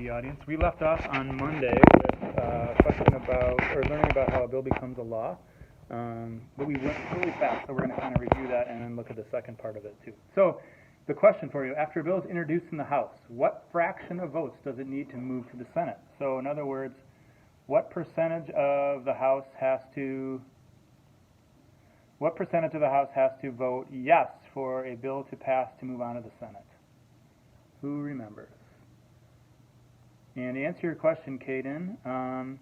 TV audience. We left off on Monday with a question about, or learning about how a bill becomes a law. But we went really fast, so we're going to kind of review that and then look at the second part of it too. So the question for you, after a bill is introduced in the House, what fraction of votes does it need to move to the Senate? So in other words, what percentage of the House has to vote yes for a bill to pass to move on to the Senate? Who remembers? And to answer your question, Caden,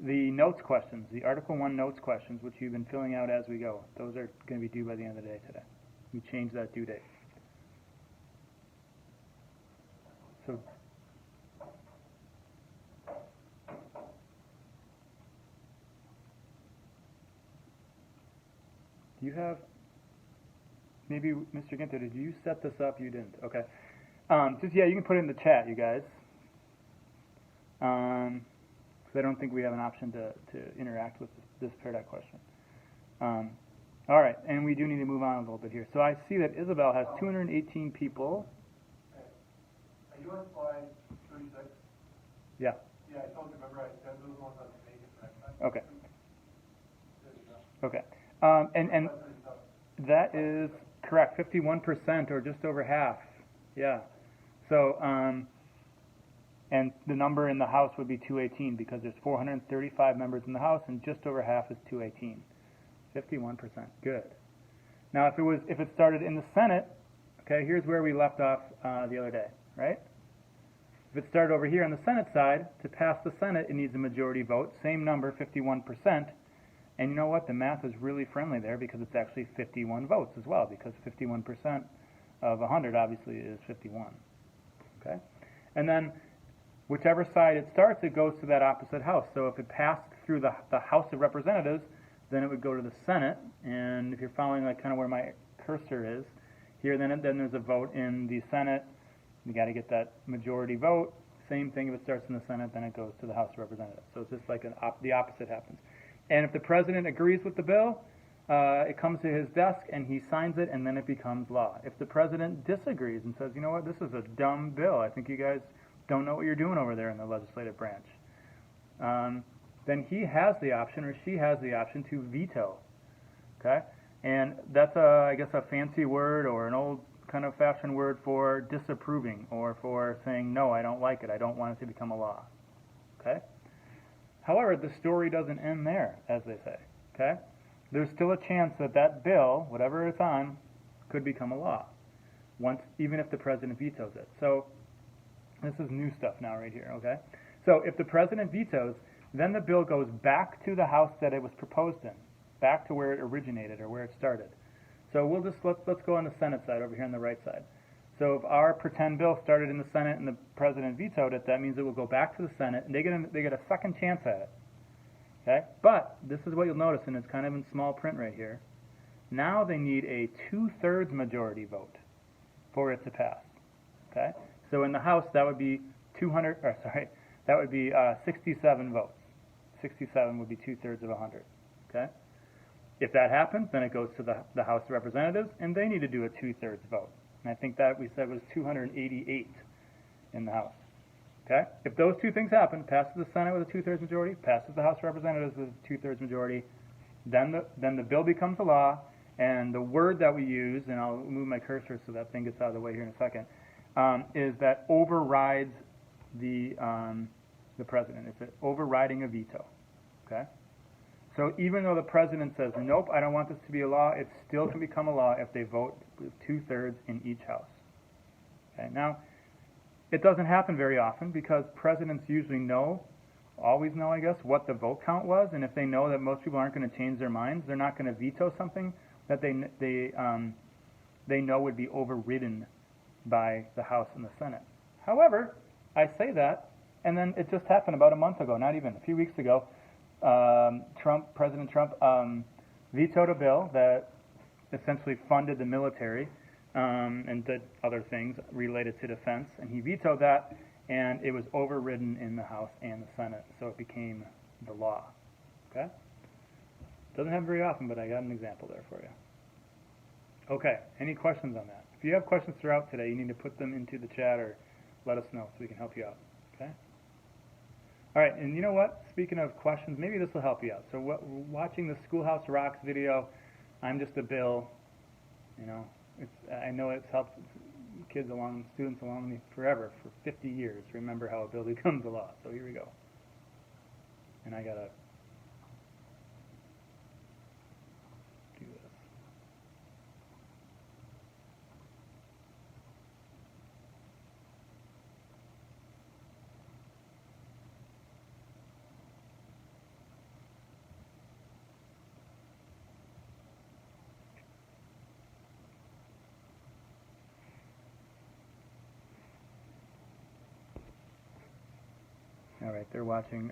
the notes questions, the Article 1 notes questions, which you've been filling out as we go, those are going to be due by the end of the day today. We changed that due date. So, do you have, maybe Mr. Ginter, did you set this up? You didn't. Okay. Yeah, you can put it in the chat, you guys. Because I don't think we have an option to interact with this paradox question. All right, and we do need to move on a little bit here. So I see that Isabel has 218 people. Okay. Are you on slide 36? Yeah. Yeah, I told you, remember, I said those ones on the page for next time. Okay. There you go. Okay. And that is correct, 51% or just over half. Yeah. So, and the number in the House would be 218 because there's 435 members in the House and just over half is 218. 51%. Good. Now, if it started in the Senate, okay, here's where we left off the other day, right? If it started over here on the Senate side, to pass the Senate, it needs a majority vote, same number, 51%. And you know what? The math is really friendly there because it's actually 51 votes as well, because 51% of 100 obviously is 51. Okay? And then whichever side it starts, it goes to that opposite house. So if it passed through the House of Representatives, then it would go to the Senate. And if you're following like kind of where my cursor is here, then there's a vote in the Senate. You got to get that majority vote. Same thing if it starts in the Senate, then it goes to the House of Representatives. So it's just like the opposite happens. And if the president agrees with the bill, it comes to his desk and he signs it, and then it becomes law. If the president disagrees and says, you know what, this is a dumb bill, I think you guys don't know what you're doing over there in the legislative branch, then he has the option, or she has the option, to veto. Okay? And that's, I guess, a fancy word or an old kind of fashioned word for disapproving or for saying, no, I don't like it, I don't want it to become a law. Okay? However, the story doesn't end there, as they say. Okay? There's still a chance that that bill, whatever it's on, could become a law, even if the president vetoes it. So this is new stuff now right here, okay? So if the president vetoes, then the bill goes back to the House that it was proposed in, back to where it originated or where it started. So we'll just let's go on the Senate side over here on the right side. So if our pretend bill started in the Senate and the president vetoed it, that means it will go back to the Senate and they get a second chance at it. Okay? But this is what you'll notice, and it's kind of in small print right here. Now they need a 2/3 majority vote for it to pass. Okay? So in the House, that would be 67 votes. 67 would be 2/3 of 100. Okay? If that happens, then it goes to the House of Representatives, and they need to do a 2/3 vote. And I think that we said was 288 in the House. Okay? If those two things happen, passes the Senate with a 2/3 majority, passes the House of Representatives with a 2/3 majority, then the bill becomes a law, and the word that we use, and I'll move my cursor so that thing gets out of the way here in a second, is that overrides the president. It's an overriding a veto. Okay? So even though the president says, nope, I don't want this to be a law, it still can become a law if they vote with 2/3 in each house. Okay? Now, it doesn't happen very often because presidents usually always know, I guess, what the vote count was, and if they know that most people aren't going to change their minds, they're not going to veto something that they know would be overridden by the House and the Senate. However, I say that, and then it just happened about a month ago, not even, a few weeks ago. President Trump vetoed a bill that essentially funded the military and did other things related to defense, and he vetoed that, and it was overridden in the House and the Senate, so it became the law. Okay? Doesn't happen very often, but I got an example there for you. Okay, any questions on that? If you have questions throughout today, you need to put them into the chat or let us know so we can help you out. Okay? All right, and you know what? Speaking of questions, maybe this will help you out. So watching the Schoolhouse Rocks video, I'm just a Bill. You know, I know it's helped students along me forever, for 50 years. Remember how a bill becomes a law. So here we go. And I gotta do this. All right, they're watching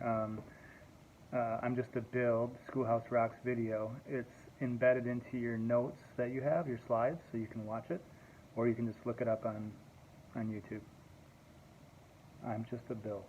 I'm Just a Build Schoolhouse Rocks video. It's embedded into your notes that you have, your slides, so you can watch it, or you can just look it up on YouTube. I'm Just a Bill.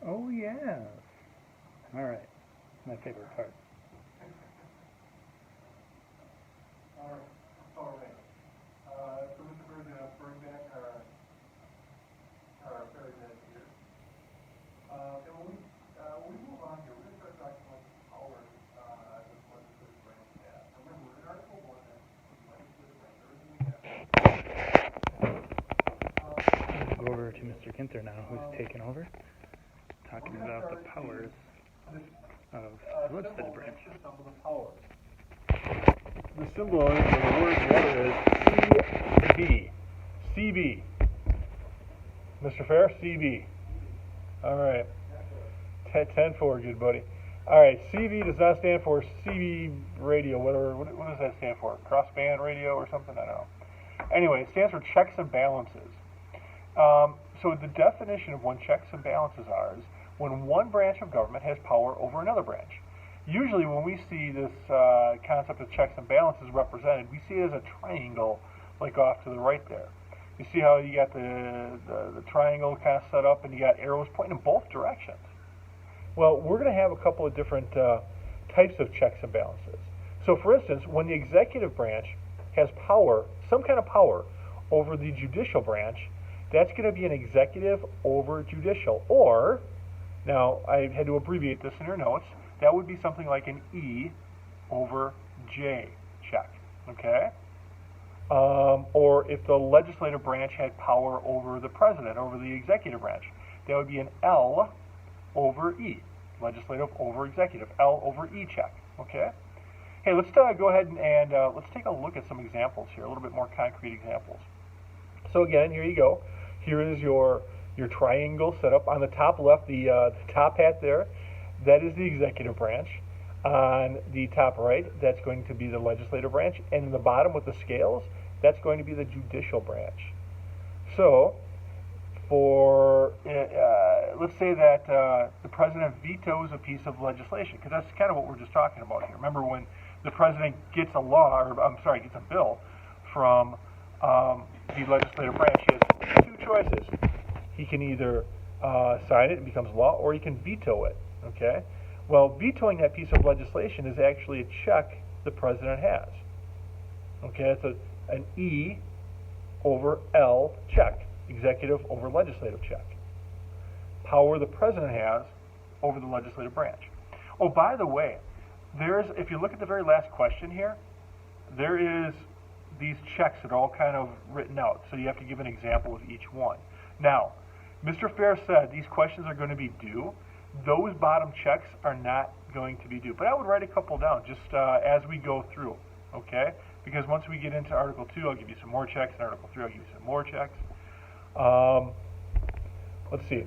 Oh yes. All right. My favorite part. All right. So Mr. Bird, bring back our fairy minute here. And when we move on here, we're going to start talking about the power this legislative branch has. Remember, we're in Article 1, that's the legislative branch, everything we have. Go over to Mr. Kinther now, who's taken over, talking about the powers of the legislative branch. The symbol or the word letter is CB. CB. Mr. Fair, CB. All right. 10-4, good buddy. All right, CB does not stand for CB radio, whatever. What does that stand for? Crossband radio or something? I don't know. Anyway, it stands for checks and balances. So the definition of what checks and balances are is when one branch of government has power over another branch. Usually when we see this concept of checks and balances represented, we see it as a triangle, like off to the right there. You see how you got the triangle kind of set up and you got arrows pointing in both directions. Well, we're going to have a couple of different types of checks and balances. So for instance, when the executive branch has power, some kind of power, over the judicial branch, that's going to be an executive over judicial. Or, now I had to abbreviate this in your notes, that would be something like an E over J check, okay? Or if the legislative branch had power over the president, over the executive branch, that would be an L over E, legislative over executive, L over E check, okay? Hey, let's go ahead and let's take a look at some examples here, a little bit more concrete examples. So again, here you go. Here is your triangle set up. On the top left, the top hat there, that is the executive branch. On the top right, that's going to be the legislative branch. And in the bottom with the scales, that's going to be the judicial branch. So, for let's say that the president vetoes a piece of legislation, because that's kind of what we're just talking about here. Remember, when the president gets a law, or I'm sorry, gets a bill from the legislative branch, he has two choices. He can either sign it, it becomes law, or he can veto it, okay? Well, vetoing that piece of legislation is actually a check the president has. Okay, it's an E over L check, executive over legislative check. Power the president has over the legislative branch. Oh, by the way, if you look at the very last question here, there is these checks that are all kind of written out, so you have to give an example of each one. Now, Mr. Fair said these questions are going to be due. Those bottom checks are not going to be due. But I would write a couple down just as we go through, okay? Because once we get into Article 2, I'll give you some more checks. In Article 3, I'll give you some more checks. Let's see.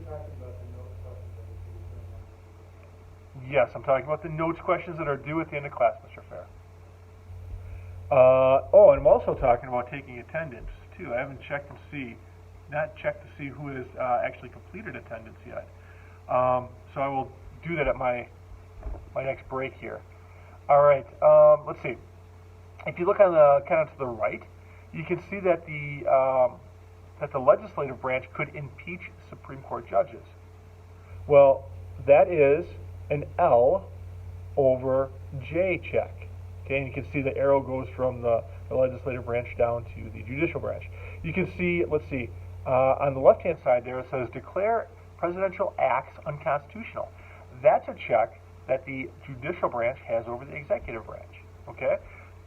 Yes, I'm talking about the notes questions that are due at the end of class, Mr. Fair. Oh, and I'm also talking about taking attendance, too. I haven't checked to see who has actually completed attendance yet. So I will do that at my next break here. All right, let's see. If you look on the kind of to the right, you can see that the legislative branch could impeach Supreme Court judges. Well, that is an L over J check. Okay, and you can see the arrow goes from the legislative branch down to the judicial branch. You can see, let's see, on the left-hand side there it says declare presidential acts unconstitutional. That's a check that the judicial branch has over the executive branch. Okay,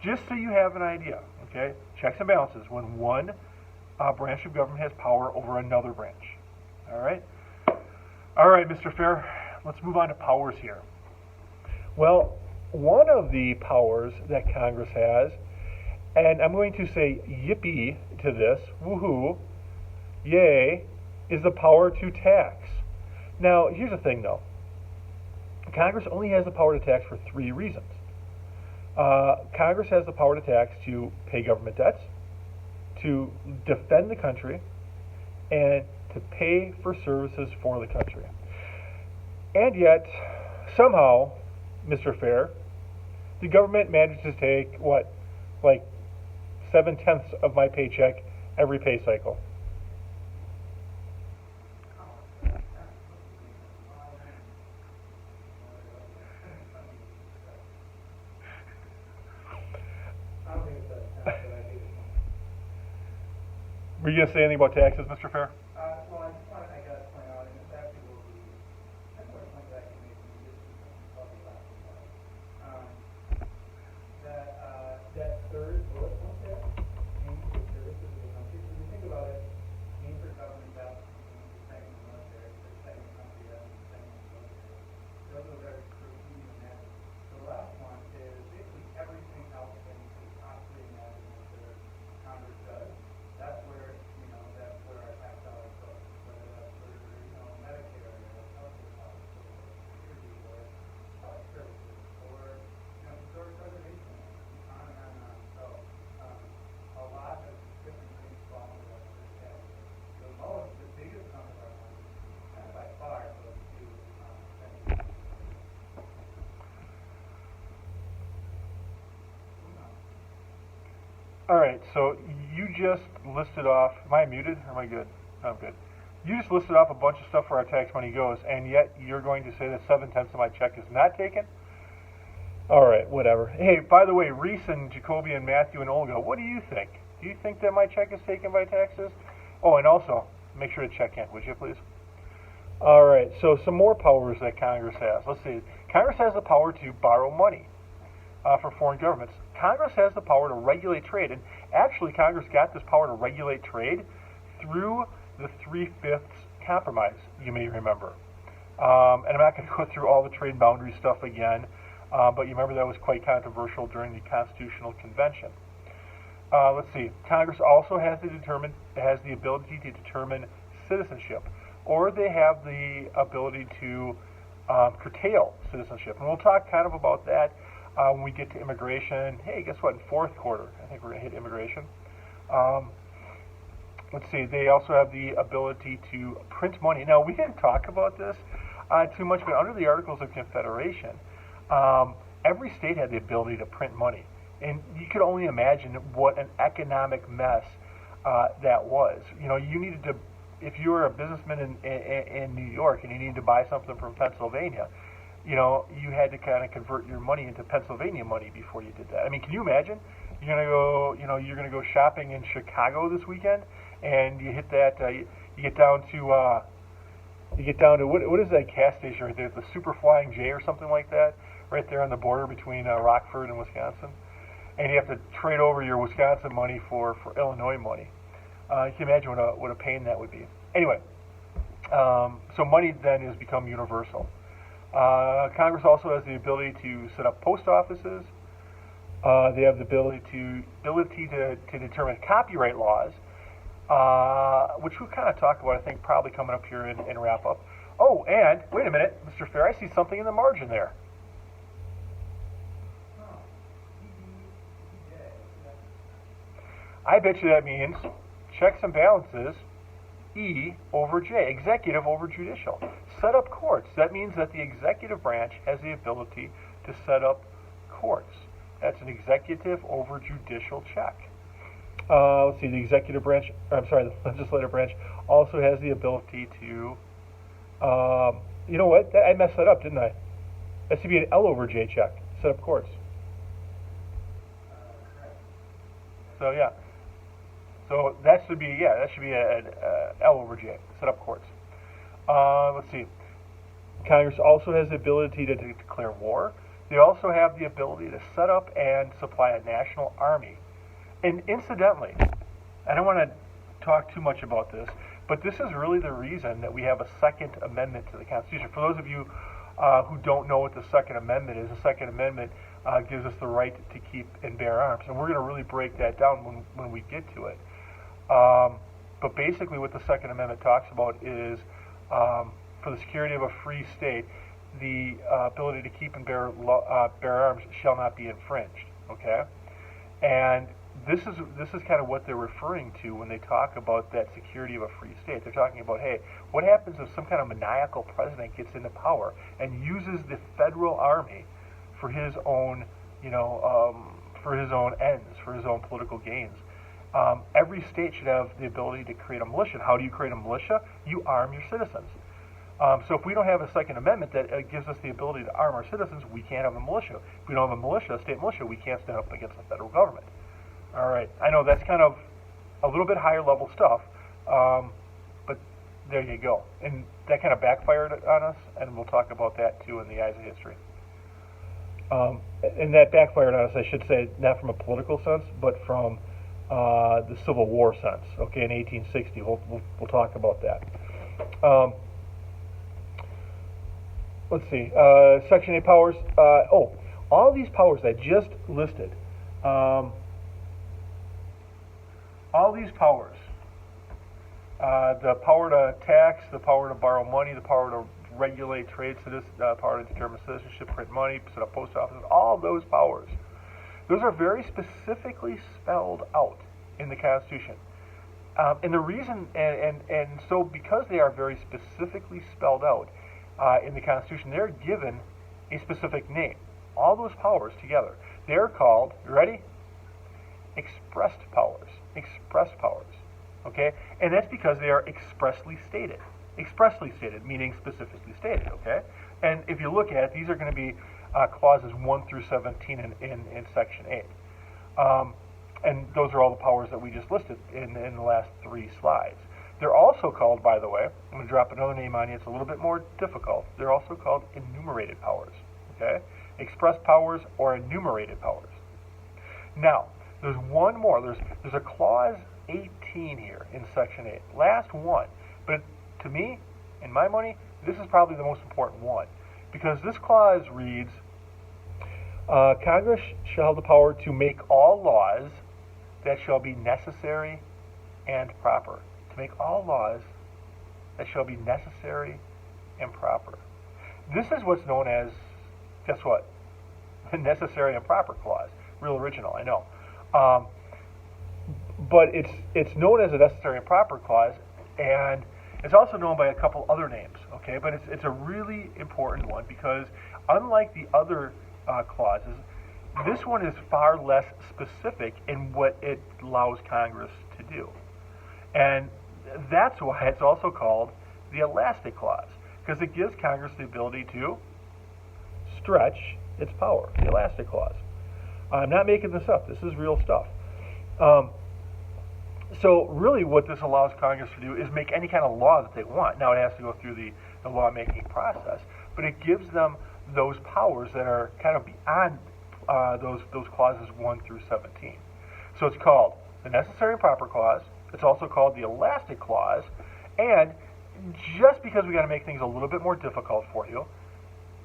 just so you have an idea. Okay, checks and balances when one branch of government has power over another branch. All right, Mr. Fair. Let's move on to powers here. Well, one of the powers that Congress has, and I'm going to say yippee to this, woohoo, yay, is the power to tax. Now, here's the thing though. Congress only has the power to tax for three reasons. Congress has the power to tax to pay government debts, to defend the country, and to pay for services for the country. And yet, somehow, Mr. Fair, the government manages to take, what, like 7/10 of my paycheck every pay cycle. Were you going to say anything about taxes, Mr. Fair? Well, I just wanted, I got to point out, and it's actually will be, that's what I point that I can make from this, probably last one, that third bullet point there, aim for services of the country. So if you think about it, aim for government, that's protecting the military, protecting the country, that's protecting the military. Those are very true, even that. The last one is basically everything else that you could possibly imagine that Congress does. That's where, that's where our tax dollars go. Whether that's for, Medicare, or healthcare policy, or security, or services, or, historic preservation, on and on and on. So, a lot of different things fall into that first category. The biggest chunk of our money, kind of by far, goes to spending. All right, so you just listed off, am I muted or am I good? No, I'm good. You just listed off a bunch of stuff where our tax money goes, and yet you're going to say that 7/10 of my check is not taken? All right, whatever. Hey, by the way, Reese and Jacoby and Matthew and Olga, what do you think? Do you think that my check is taken by taxes? Oh, and also, make sure to check in, would you please? All right, so some more powers that Congress has. Let's see. Congress has the power to borrow money for foreign governments. Congress has the power to regulate trade, and actually Congress got this power to regulate trade through the 3/5 compromise, you may remember. And I'm not going to go through all the trade boundary stuff again, but you remember that was quite controversial during the Constitutional Convention. Let's see. Congress also has the ability to determine citizenship, or they have the ability to curtail citizenship. And we'll talk kind of about that when we get to immigration. Hey, guess what? In fourth quarter, I think we're going to hit immigration. Let's see. They also have the ability to print money. Now, we didn't talk about this too much, but under the Articles of Confederation, every state had the ability to print money. And you could only imagine what an economic mess that was. You know, you needed to, if you were a businessman in New York and you needed to buy something from Pennsylvania, you know, you had to kind of convert your money into Pennsylvania money before you did that. I mean, can you imagine? You're gonna go, you know, you're gonna go shopping in Chicago this weekend, and you hit that, you get down to what is that gas station right there? The Super Flying J or something like that, right there on the border between Rockford and Wisconsin. And you have to trade over your Wisconsin money for Illinois money. You can imagine what a pain that would be. Anyway, so money then has become universal. Congress also has the ability to set up post offices. They have the ability to determine copyright laws, which we'll kind of talk about, I think, probably coming up here in wrap up. Oh, and wait a minute, Mr. Fair, I see something in the margin there. I bet you that means checks and balances, E over J, executive over judicial. Set up courts. That means that the executive branch has the ability to set up courts. That's an executive over judicial check. Let's see, the executive branch, the legislative branch also has the ability to, you know what, I messed that up, didn't I? That should be an L over J check, set up courts. So yeah. So that should be an L over J, set up courts. Let's see. Congress also has the ability to declare war. They also have the ability to set up and supply a national army. And incidentally, I don't want to talk too much about this, but this is really the reason that we have a Second Amendment to the Constitution. For those of you who don't know what the Second Amendment is, the Second Amendment gives us the right to keep and bear arms. And we're going to really break that down when we get to it. But basically what the Second Amendment talks about is for the security of a free state, the ability to keep and bear arms shall not be infringed. Okay? And this is kind of what they're referring to when they talk about that security of a free state. They're talking about, hey, what happens if some kind of maniacal president gets into power and uses the federal army for his own, for his own ends, for his own political gains? Every state should have the ability to create a militia. How do you create a militia? You arm your citizens. So if we don't have a Second Amendment that gives us the ability to arm our citizens, we can't have a militia. If we don't have a militia, a state militia, we can't stand up against the federal government. All right. I know that's kind of a little bit higher level stuff, but there you go. And that kind of backfired on us, and we'll talk about that too in the eyes of history. And that backfired on us, I should say, not from a political sense, but from the Civil War sense. Okay, in 1860, we'll talk about that. Let's see, Section 8 powers. All these powers I just listed. All these powers, the power to tax, the power to borrow money, the power to regulate trade, power to determine citizenship, print money, set up post offices, all those powers, those are very specifically spelled out in the Constitution. And the reason, and so because they are very specifically spelled out in the Constitution, they're given a specific name. All those powers together, they're called, you ready? Expressed powers. Express powers. Okay? And that's because they are expressly stated. Expressly stated, meaning specifically stated. Okay? And if you look at it, these are going to be clauses 1 through 17 in Section 8. And those are all the powers that we just listed in the last 3 slides. They're also called, by the way, I'm going to drop another name on you, it's a little bit more difficult. They're also called enumerated powers, okay? Express powers or enumerated powers. Now, there's one more. There's a clause 18 here in section 8. Last one. But to me, in my money, this is probably the most important one. Because this clause reads, Congress shall have the power to make all laws that shall be necessary and proper. To make all laws that shall be necessary and proper. This is what's known as, guess what? The necessary and proper clause. Real original, I know. But it's known as a necessary and proper clause, and it's also known by a couple other names, okay? But it's a really important one because unlike the other clauses, this one is far less specific in what it allows Congress to do. And that's why it's also called the elastic clause, because it gives Congress the ability to stretch its power, the elastic clause. I'm not making this up. This is real stuff. So really what this allows Congress to do is make any kind of law that they want. Now it has to go through the lawmaking process, but it gives them those powers that are kind of beyond those clauses 1 through 17. So it's called the necessary and proper clause. It's also called the elastic clause. And just because we got to make things a little bit more difficult for you,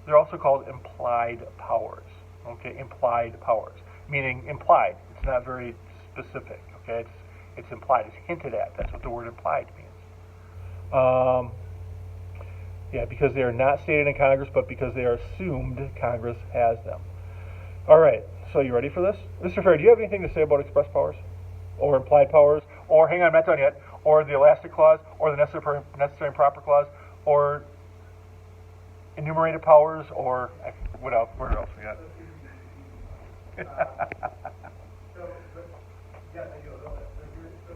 they're also called implied powers. Okay, implied powers, meaning implied. It's not very specific. Okay, it's implied. It's hinted at. That's what the word implied means. Yeah, because they are not stated in Congress, but because they are assumed Congress has them. All right, so you ready for this? Mr. Fair, do you have anything to say about express powers? Or implied powers? Or, hang on, I'm not done yet, or the elastic clause, or the necessary and proper clause, or enumerated powers, or what else? Where else we got? So, but, yes, I do a little bit. So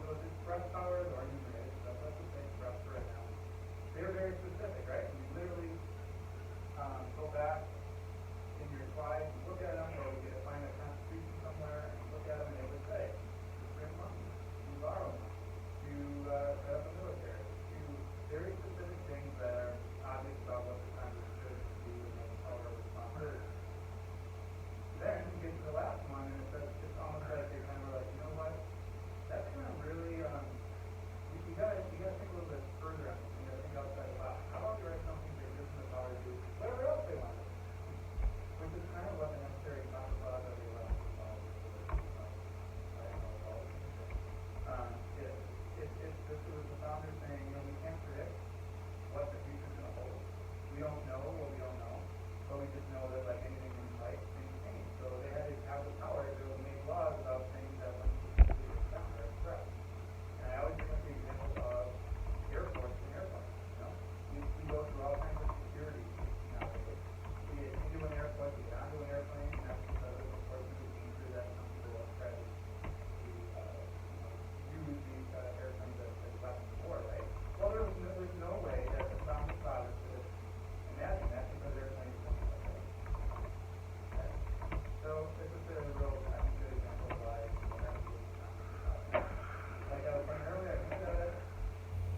those express powers or enumerated stuff, let's just say express for right now. They're very specific, right? You literally go back in your slides, you look at them, or you get to find a constitution somewhere, and you look at them, and it would say, you print money, you borrow money, you set up a military, you very specific things that are obvious about what the Congress should do and what the power of responsibility. Then you get to the last one, and it's almost like you're kind of like, you know what? That's kind of really, you gotta think a little bit further on this. You gotta think outside the box. How about you write something that gives them the power to do whatever else they want to do? Which is kind of what the necessary clause of the electoral clause is. This was the founder saying, you know, we can't predict what the future's going to hold. We don't know what we don't know, but we just know that like anything in life, things change. So they had to have the power to make laws about things that wouldn't specifically express or express. And I always bring up the example of airports and airplanes. You know, we go through all kinds of security nowadays. We get into an airport, we get onto an airplane, and that's because of course the danger that some people have tried to use these airplanes as weapons of war, right? Well, there's no way that the founding fathers could have imagined that because airplanes don't like that. Okay? So this is a real, I think, good example of why like I was saying earlier, I think that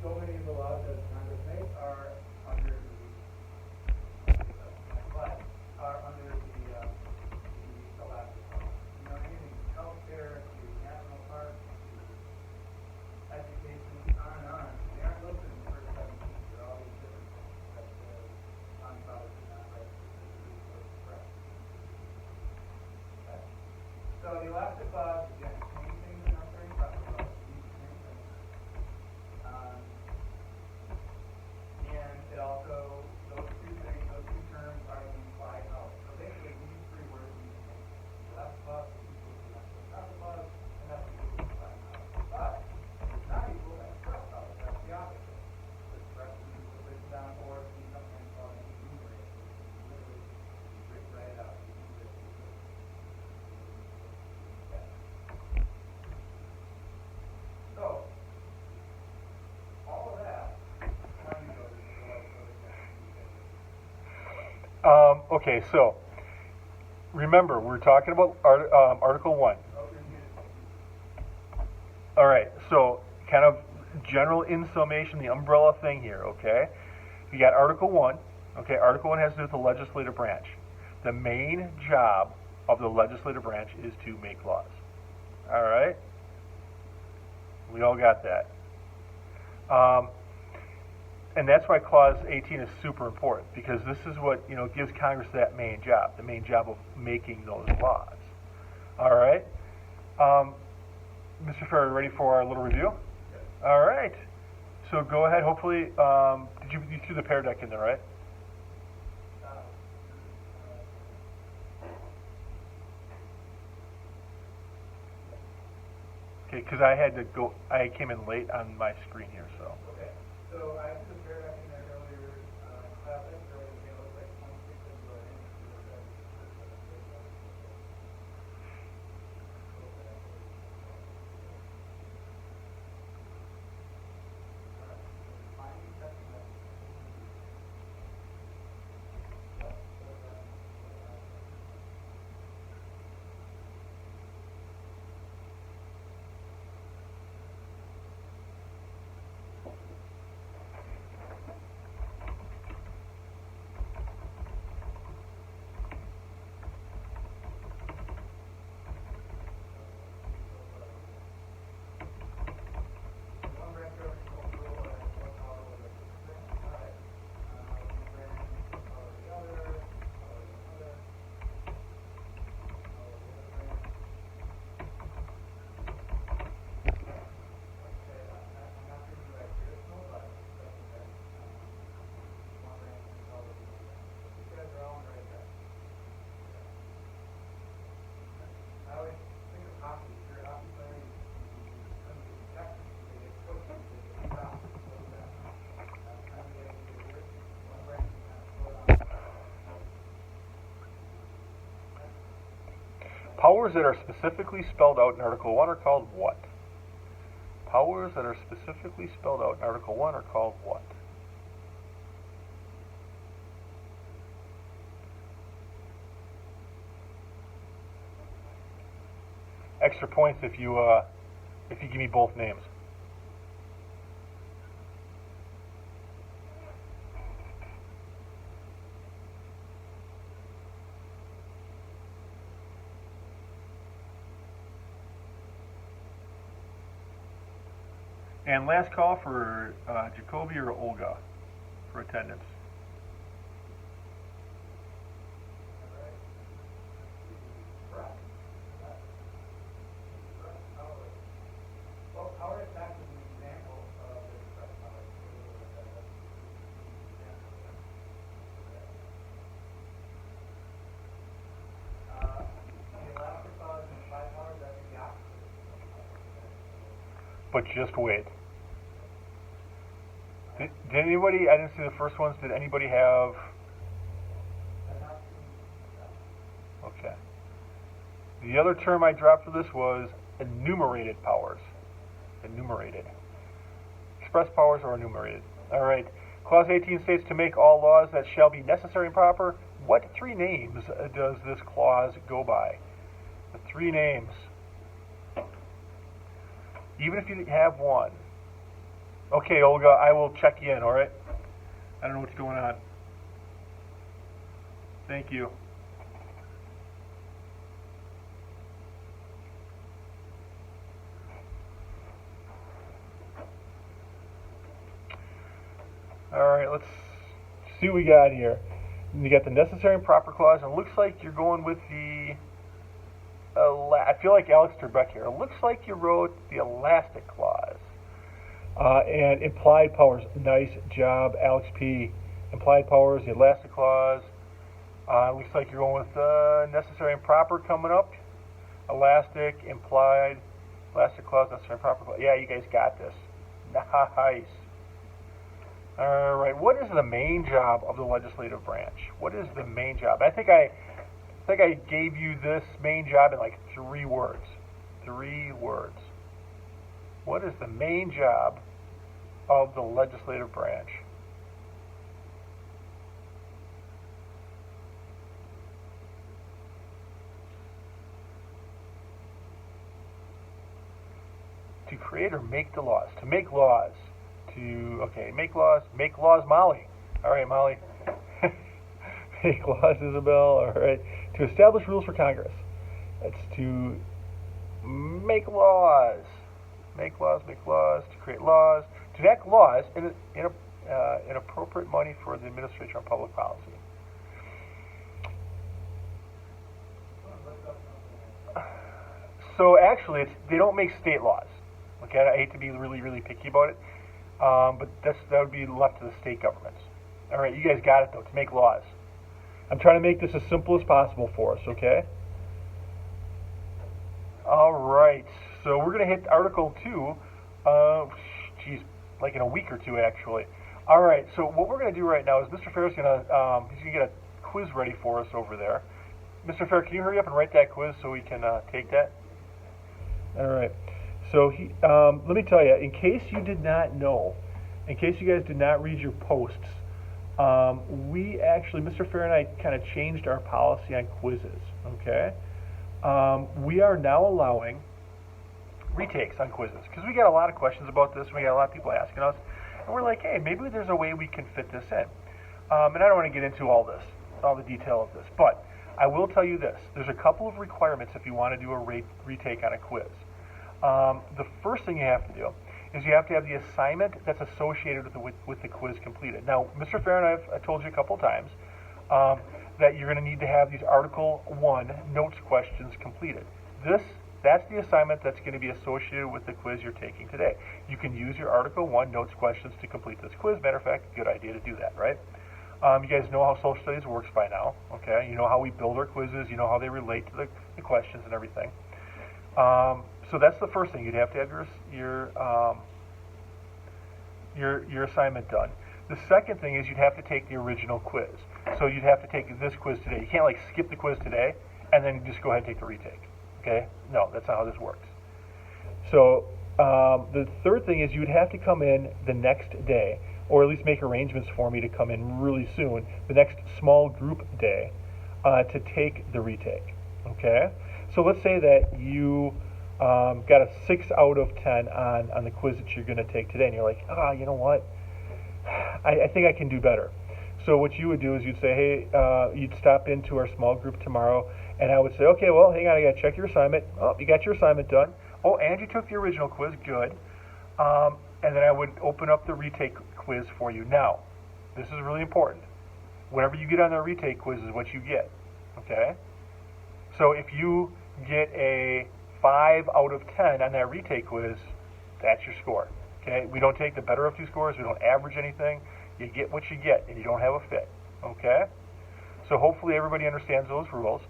so many of the laws that Congress makes are under the elastic clause. You know, anything healthcare to national parks to education, on and on. They aren't listed in the first 17. There are all these different things that the founding fathers did not write specifically for express. Okay? So the elastic clause, again, same thing as the necessary and proper clause. Same thing. And it also, those two things, those two terms are the implied power. So basically, these 3 words mean the same thing. The elastic clause is equal to the necessary and proper clause, and that's equal to the implied power. But it's not equal to express power. That's the opposite. Express is written down or be something called an enumerated. Literally, write it out. Okay. So, all of that, how do you go to the Okay, so remember, we're talking about Article 1. All right, so kind of general in summation, the umbrella thing here, okay? You got Article 1. Okay, Article 1 has to do with the legislative branch. The main job of the legislative branch is to make laws. All right? We all got that. And that's why Clause 18 is super important, because this is what, gives Congress that main job, the main job of making those laws. All right? Mr. Fair, are you ready for our little review? Yes. All right. So go ahead. Hopefully, you threw the Pear Deck in there, right? Okay, because I had to go. I came in late on my screen here, so. Okay. So I put the fair back in there earlier, class I think it looks like 26 and go ahead one branch over control and one power over the branch. All right. One branch power the other, power the other, power the other branch. Okay, I'm not sure you guys hear it, no, but that's okay. One branch and power the other branch. You guys are all on the right track. I always think of hockey. If you're a hockey player, you come to Texas, they get coached, they get stopped, so that time you guys get here, one branch can kind of slow down. Powers that are specifically spelled out in Article 1 are called what? Powers that are specifically spelled out in Article 1 are called what? Extra points if you give me both names. And last call for Jacoby or Olga for attendance. Well, power attack is an example of the express power. The elastic clause and implied power, that's the opposite. But just wait. Did anybody, I didn't see the first ones, did anybody have, okay. The other term I dropped for this was enumerated powers. Enumerated. Express powers or enumerated. All right. Clause 18 states to make all laws that shall be necessary and proper. What three names does this clause go by? The three names. Even if you have one. Okay, Olga, I will check you in, all right? I don't know what's going on. Thank you. All right, let's see what we got here. You got the necessary and proper clause, and it looks like you're going with the I feel like Alex Trebek here. It looks like you wrote the elastic clause. And implied powers. Nice job, Alex P. Implied powers, the elastic clause. Looks like you're going with necessary and proper coming up. Elastic, implied, elastic clause, necessary and proper clause. Yeah, you guys got this. Nice. All right, what is the main job of the legislative branch? What is the main job? I think I gave you this main job in like 3 words. 3 words. What is the main job of the legislative branch? To create or make the laws. To make laws. Okay, make laws. Make laws, Molly. All right, Molly. Make laws, Isabel. All right. To establish rules for Congress. It's to make laws. Make laws, to create laws. To enact laws in appropriate money for the administration of public policy. So actually, they don't make state laws. Okay, I hate to be really, really picky about it, but that would be left to the state governments. All right, you guys got it though. To make laws. I'm trying to make this as simple as possible for us. Okay. All right. So we're going to hit Article 2. Like in a week or two, actually. All right. So what we're going to do right now is Mr. Fair's going to he's going to get a quiz ready for us over there. Mr. Fair, can you hurry up and write that quiz so we can take that? All right. So let me tell you, in case you did not know, in case you guys did not read your posts, we actually, Mr. Fair and I kind of changed our policy on quizzes, okay? We are now allowing retakes on quizzes because we got a lot of questions about this. We got a lot of people asking us, and we're like, hey, maybe there's a way we can fit this in. And I don't want to get into all the detail of this, but I will tell you this. There's a couple of requirements if you want to do a retake on a quiz. The first thing you have to do is you have to have the assignment that's associated with the quiz completed. Now, Mr. Fair and I told you a couple times that you're going to need to have these Article 1 notes questions completed. That's the assignment that's going to be associated with the quiz you're taking today. You can use your Article 1 notes questions to complete this quiz. Matter of fact, good idea to do that, right? You guys know how social studies works by now, okay? You know how we build our quizzes. You know how they relate to the questions and everything. So that's the first thing. You'd have to have your assignment done. The second thing is you'd have to take the original quiz. So you'd have to take this quiz today. You can't like skip the quiz today and then just go ahead and take the retake. Okay? No, that's not how this works. So the third thing is you'd have to come in the next day, or at least make arrangements for me to come in really soon, the next small group day, to take the retake. Okay? So let's say that you got a 6 out of 10 on the quiz that you're going to take today, and you're like, you know what? I think I can do better. So what you would do is you'd say, hey, you'd stop into our small group tomorrow, and I would say, okay, well, hang on, I got to check your assignment. Oh, you got your assignment done. Oh, and you took the original quiz. Good. And then I would open up the retake quiz for you. Now, this is really important. Whatever you get on the retake quiz is what you get. Okay? So if you get a 5 out of 10 on that retake quiz, that's your score. Okay? We don't take the better of two scores. We don't average anything. You get what you get, and you don't have a fit. Okay? So hopefully everybody understands those rules.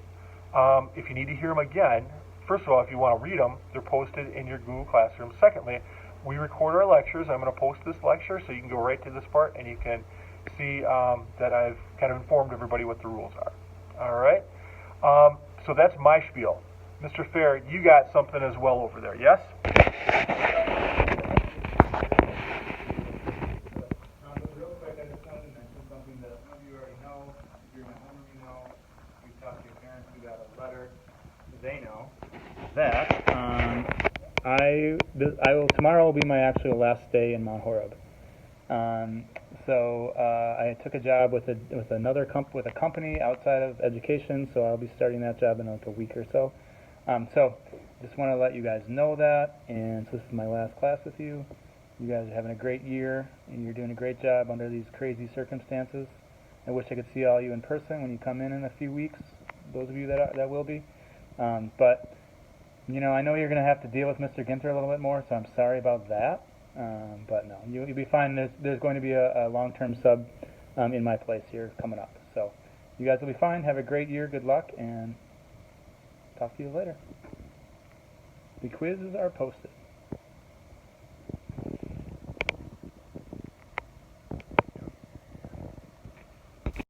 If you need to hear them again, first of all, if you want to read them, they're posted in your Google Classroom. Secondly, we record our lectures. I'm going to post this lecture so you can go right to this part and you can see that I've kind of informed everybody what the rules are. All right? So that's my spiel. Mr. Fair, you got something as well over there, yes? Real quick, I just wanted to mention something that some of you already know. If you're in my homeroom, you know. You talked to your parents, you got a letter. They know. That tomorrow will be my actual last day in Mount Horeb. So I took a job with a company outside of education, so I'll be starting that job in like a week or so. So just want to let you guys know that, and so this is my last class with you. You guys are having a great year, and you're doing a great job under these crazy circumstances. I wish I could see all you in person when you come in a few weeks, those of you that will be. But you know, I know you're going to have to deal with Mr. Ginther a little bit more, so I'm sorry about that. But no, you'll be fine. There's going to be a long-term sub in my place here coming up. So you guys will be fine. Have a great year. Good luck, and talk to you later. The quizzes are posted.